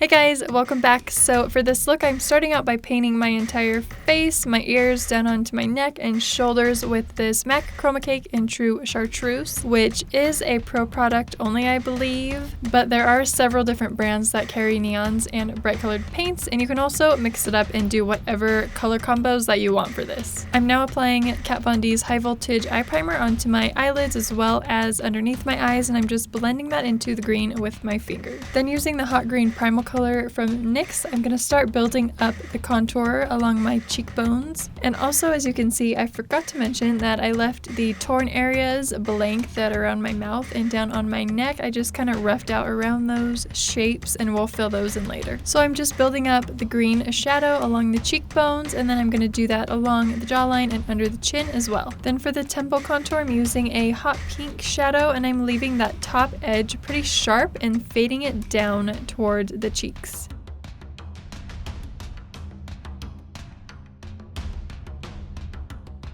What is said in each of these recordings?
Hey guys, welcome back. So for this look, I'm starting out by painting my entire face, my ears, down onto my neck and shoulders with this MAC Chromacake in True Chartreuse, which is a pro product only, I believe, but there are several different brands that carry neons and bright colored paints, and you can also mix it up and do whatever color combos that you want for this. I'm now applying Kat Von D's High Voltage Eye Primer onto my eyelids as well as underneath my eyes, and I'm just blending that into the green with my finger. Then using the hot green Primal color from NYX, I'm going to start building up the contour along my cheekbones. And also, as you can see, I forgot to mention that I left the torn areas blank that are around my mouth and down on my neck. I just kind of roughed out around those shapes and we'll fill those in later. So I'm just building up the green shadow along the cheekbones, and then I'm going to do that along the jawline and under the chin as well. Then for the temple contour, I'm using a hot pink shadow and I'm leaving that top edge pretty sharp and fading it down toward the cheeks.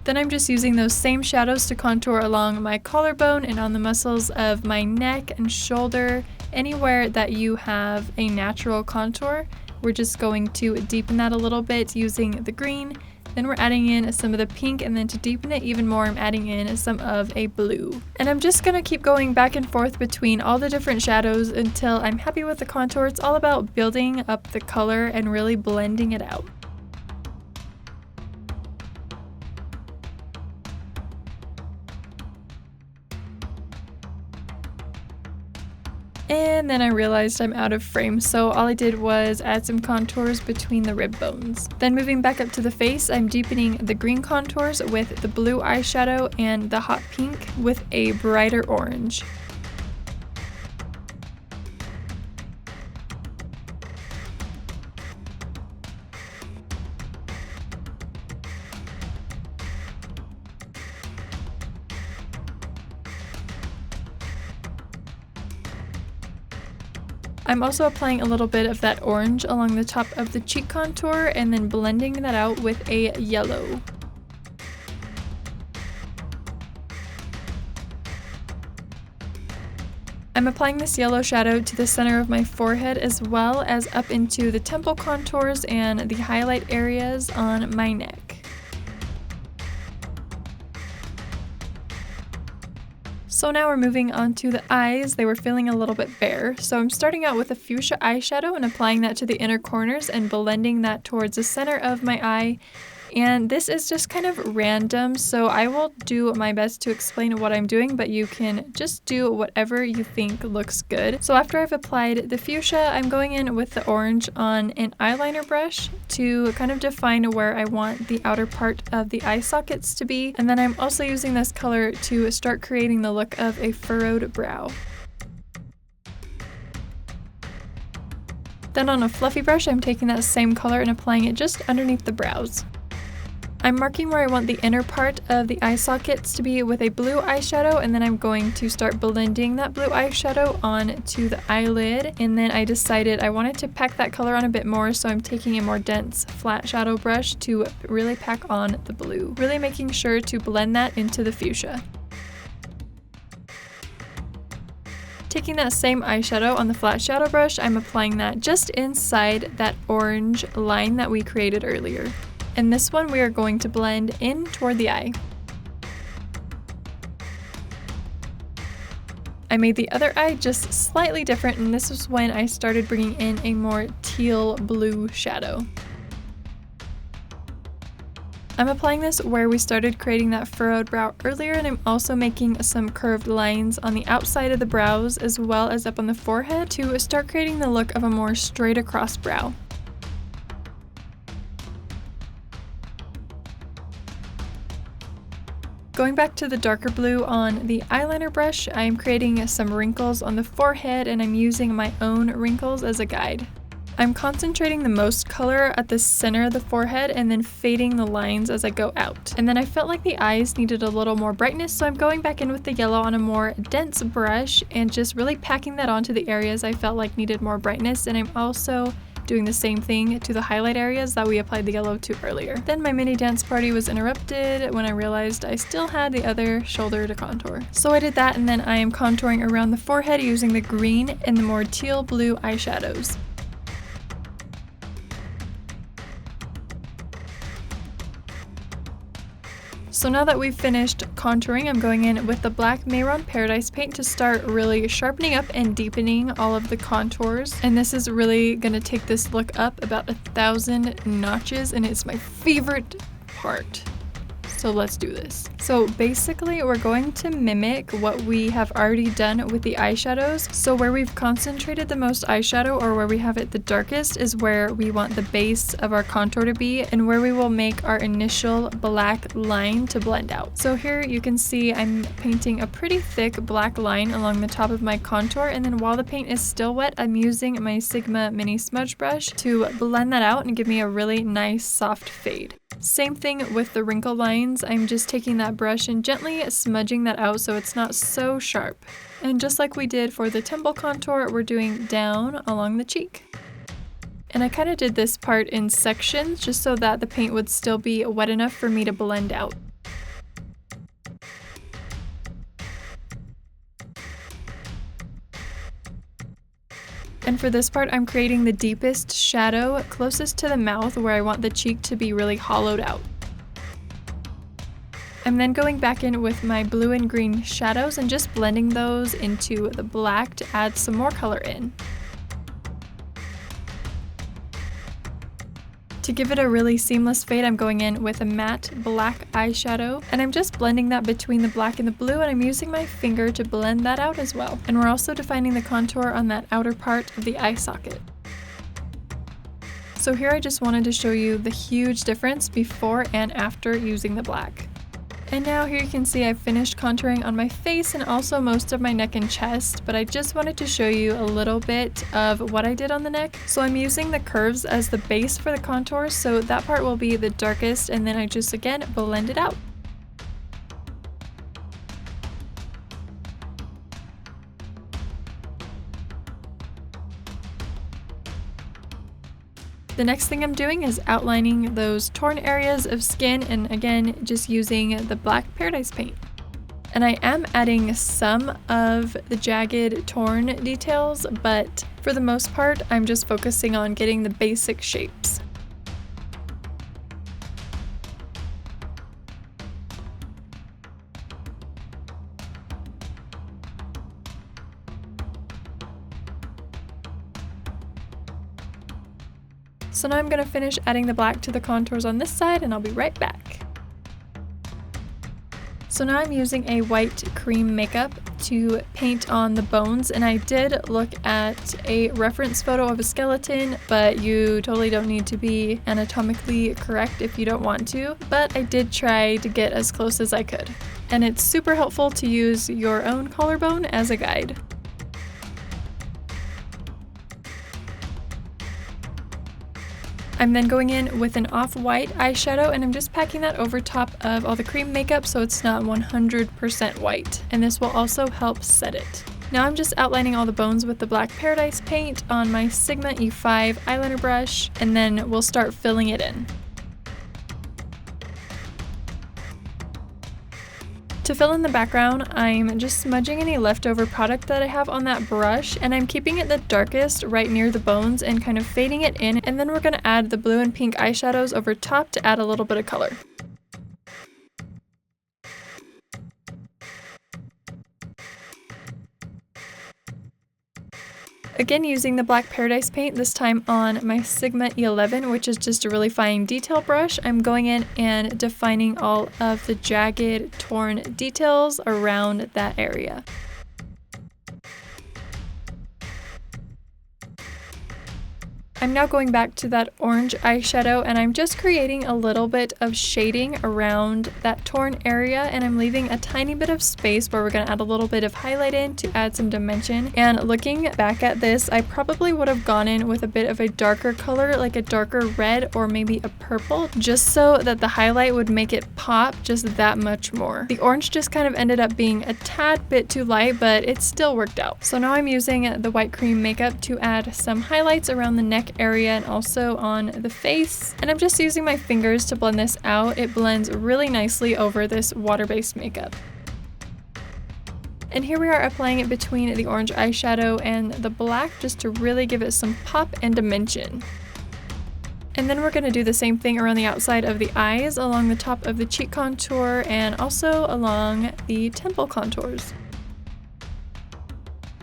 Then I'm just using those same shadows to contour along my collarbone and on the muscles of my neck and shoulder. Anywhere that you have a natural contour, we're just going to deepen that a little bit using the green. Then we're adding in some of the pink, and then to deepen it even more, I'm adding in some of a blue. And I'm just gonna keep going back and forth between all the different shadows until I'm happy with the contour. It's all about building up the color and really blending it out. And then I realized I'm out of frame, so all I did was add some contours between the rib bones. Then moving back up to the face, I'm deepening the green contours with the blue eyeshadow and the hot pink with a brighter orange. I'm also applying a little bit of that orange along the top of the cheek contour and then blending that out with a yellow. I'm applying this yellow shadow to the center of my forehead as well as up into the temple contours and the highlight areas on my neck. So now we're moving on to the eyes. They were feeling a little bit bare. So I'm starting out with a fuchsia eyeshadow and applying that to the inner corners and blending that towards the center of my eye. And this is just kind of random, so I will do my best to explain what I'm doing, but you can just do whatever you think looks good. So after I've applied the fuchsia, I'm going in with the orange on an eyeliner brush to kind of define where I want the outer part of the eye sockets to be. And then I'm also using this color to start creating the look of a furrowed brow. Then on a fluffy brush, I'm taking that same color and applying it just underneath the brows. I'm marking where I want the inner part of the eye sockets to be with a blue eyeshadow, and then I'm going to start blending that blue eyeshadow onto the eyelid. And then I decided I wanted to pack that color on a bit more, so I'm taking a more dense flat shadow brush to really pack on the blue, really making sure to blend that into the fuchsia. Taking that same eyeshadow on the flat shadow brush, I'm applying that just inside that orange line that we created earlier. And this one we are going to blend in toward the eye. I made the other eye just slightly different, and this was when I started bringing in a more teal blue shadow. I'm applying this where we started creating that furrowed brow earlier, and I'm also making some curved lines on the outside of the brows as well as up on the forehead to start creating the look of a more straight across brow. Going back to the darker blue on the eyeliner brush, I am creating some wrinkles on the forehead, and I'm using my own wrinkles as a guide. I'm concentrating the most color at the center of the forehead and then fading the lines as I go out. And then I felt like the eyes needed a little more brightness, so I'm going back in with the yellow on a more dense brush and just really packing that onto the areas I felt like needed more brightness. And I'm also doing the same thing to the highlight areas that we applied the yellow to earlier. Then my mini dance party was interrupted when I realized I still had the other shoulder to contour. So I did that, and then I am contouring around the forehead using the green and the more teal blue eyeshadows. So now that we've finished contouring, I'm going in with the black Mehron Paradise paint to start really sharpening up and deepening all of the contours. And this is really gonna take this look up about 1,000 notches, and it's my favorite part. So let's do this. So basically we're going to mimic what we have already done with the eyeshadows. So where we've concentrated the most eyeshadow, or where we have it the darkest, is where we want the base of our contour to be, and where we will make our initial black line to blend out. So here you can see I'm painting a pretty thick black line along the top of my contour, and then while the paint is still wet, I'm using my Sigma mini smudge brush to blend that out and give me a really nice soft fade. Same thing with the wrinkle lines. I'm just taking that brush and gently smudging that out so it's not so sharp. And just like we did for the temple contour, we're doing down along the cheek. And I kind of did this part in sections just so that the paint would still be wet enough for me to blend out. And for this part, I'm creating the deepest shadow closest to the mouth, where I want the cheek to be really hollowed out. I'm then going back in with my blue and green shadows and just blending those into the black to add some more color in. To give it a really seamless fade, I'm going in with a matte black eyeshadow, and I'm just blending that between the black and the blue, and I'm using my finger to blend that out as well. And we're also defining the contour on that outer part of the eye socket. So here I just wanted to show you the huge difference before and after using the black. And now here you can see I've finished contouring on my face and also most of my neck and chest, but I just wanted to show you a little bit of what I did on the neck. So I'm using the curves as the base for the contours, so that part will be the darkest, and then I just again blend it out. The next thing I'm doing is outlining those torn areas of skin, and again, just using the black Paradise paint. And I am adding some of the jagged torn details, but for the most part, I'm just focusing on getting the basic shapes. So now I'm going to finish adding the black to the contours on this side, and I'll be right back. So now I'm using a white cream makeup to paint on the bones, and I did look at a reference photo of a skeleton, but you totally don't need to be anatomically correct if you don't want to, but I did try to get as close as I could. And it's super helpful to use your own collarbone as a guide. I'm then going in with an off-white eyeshadow, and I'm just packing that over top of all the cream makeup so it's not 100% white, and this will also help set it. Now I'm just outlining all the bones with the black Paradise paint on my Sigma E05 eyeliner brush, and then we'll start filling it in. To fill in the background, I'm just smudging any leftover product that I have on that brush, and I'm keeping it the darkest right near the bones and kind of fading it in, and then we're going to add the blue and pink eyeshadows over top to add a little bit of color. Again, using the black Paradise paint, this time on my Sigma E11, which is just a really fine detail brush, I'm going in and defining all of the jagged, torn details around that area. I'm now going back to that orange eyeshadow, and I'm just creating a little bit of shading around that torn area, and I'm leaving a tiny bit of space where we're going to add a little bit of highlight in to add some dimension. And looking back at this, I probably would have gone in with a bit of a darker color, like a darker red or maybe a purple, just so that the highlight would make it pop just that much more. The orange just kind of ended up being a tad bit too light, but it still worked out. So now I'm using the white cream makeup to add some highlights around the neck area and also on the face, and I'm just using my fingers to blend this out. It blends really nicely over this water-based makeup. And here we are applying it between the orange eyeshadow and the black just to really give it some pop and dimension. And then we're going to do the same thing around the outside of the eyes, along the top of the cheek contour, and also along the temple contours.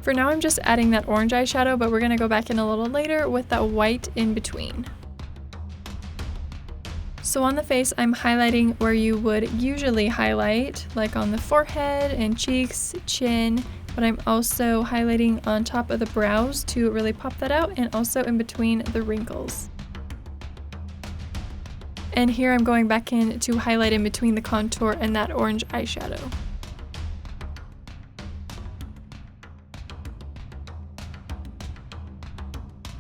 For now, I'm just adding that orange eyeshadow, but we're going to go back in a little later with that white in between. So on the face, I'm highlighting where you would usually highlight, like on the forehead and cheeks, chin, but I'm also highlighting on top of the brows to really pop that out, and also in between the wrinkles. And here I'm going back in to highlight in between the contour and that orange eyeshadow.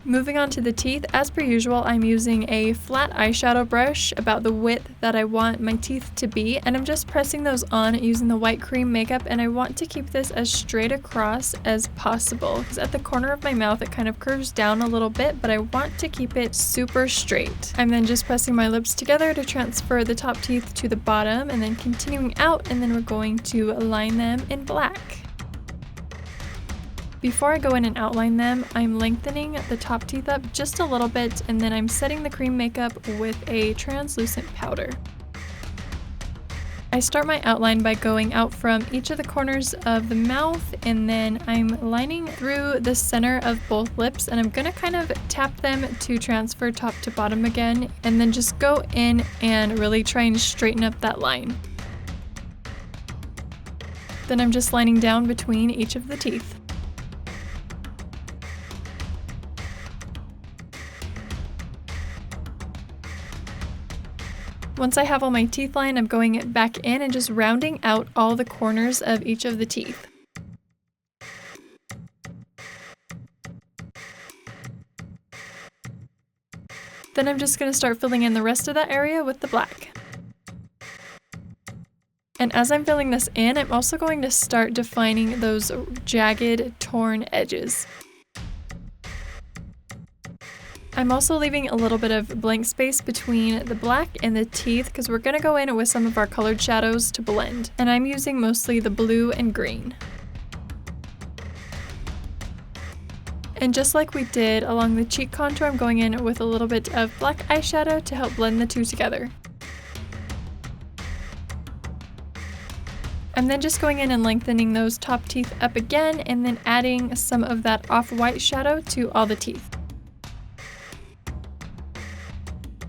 Moving on to the teeth, as per usual, I'm using a flat eyeshadow brush about the width that I want my teeth to be, and I'm just pressing those on using the white cream makeup, and I want to keep this as straight across as possible, because at the corner of my mouth it kind of curves down a little bit, but I want to keep it super straight. I'm then just pressing my lips together to transfer the top teeth to the bottom, and then continuing out, and then we're going to line them in black. Before I go in and outline them, I'm lengthening the top teeth up just a little bit, and then I'm setting the cream makeup with a translucent powder. I start my outline by going out from each of the corners of the mouth, and then I'm lining through the center of both lips, and I'm gonna kind of tap them to transfer top to bottom again, and then just go in and really try and straighten up that line. Then I'm just lining down between each of the teeth. Once I have all my teeth lined, I'm going back in and just rounding out all the corners of each of the teeth. Then I'm just going to start filling in the rest of that area with the black. And as I'm filling this in, I'm also going to start defining those jagged, torn edges. I'm also leaving a little bit of blank space between the black and the teeth because we're going to go in with some of our colored shadows to blend. And I'm using mostly the blue and green. And just like we did along the cheek contour, I'm going in with a little bit of black eyeshadow to help blend the two together. I'm then just going in and lengthening those top teeth up again, and then adding some of that off-white shadow to all the teeth.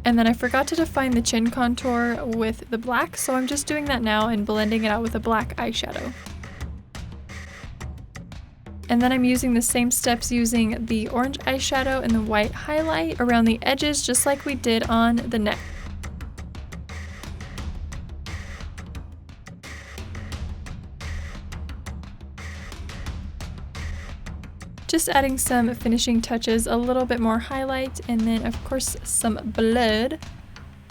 And then I forgot to define the chin contour with the black, so I'm just doing that now and blending it out with a black eyeshadow. And then I'm using the same steps using the orange eyeshadow and the white highlight around the edges just like we did on the neck. Just adding some finishing touches, a little bit more highlight, and then of course some blood,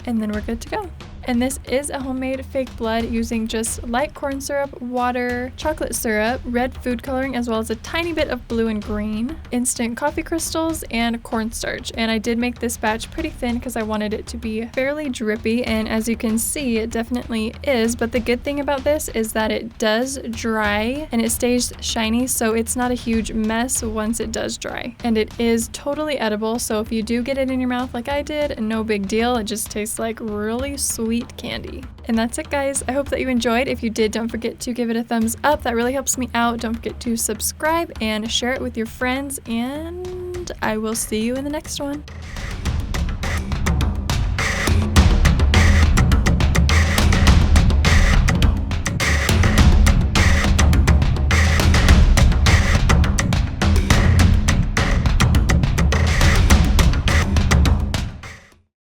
and then we're good to go. And this is a homemade fake blood using just light corn syrup, water, chocolate syrup, red food coloring, as well as a tiny bit of blue and green, instant coffee crystals, and cornstarch. And I did make this batch pretty thin because I wanted it to be fairly drippy, and as you can see, it definitely is. But the good thing about this is that it does dry and it stays shiny, so it's not a huge mess once it does dry. And it is totally edible, so if you do get it in your mouth like I did, no big deal. It just tastes like really sweet candy. And that's it, guys. I hope that you enjoyed. If you did, don't forget to give it a thumbs up. That really helps me out. Don't forget to subscribe and share it with your friends, and I will see you in the next one.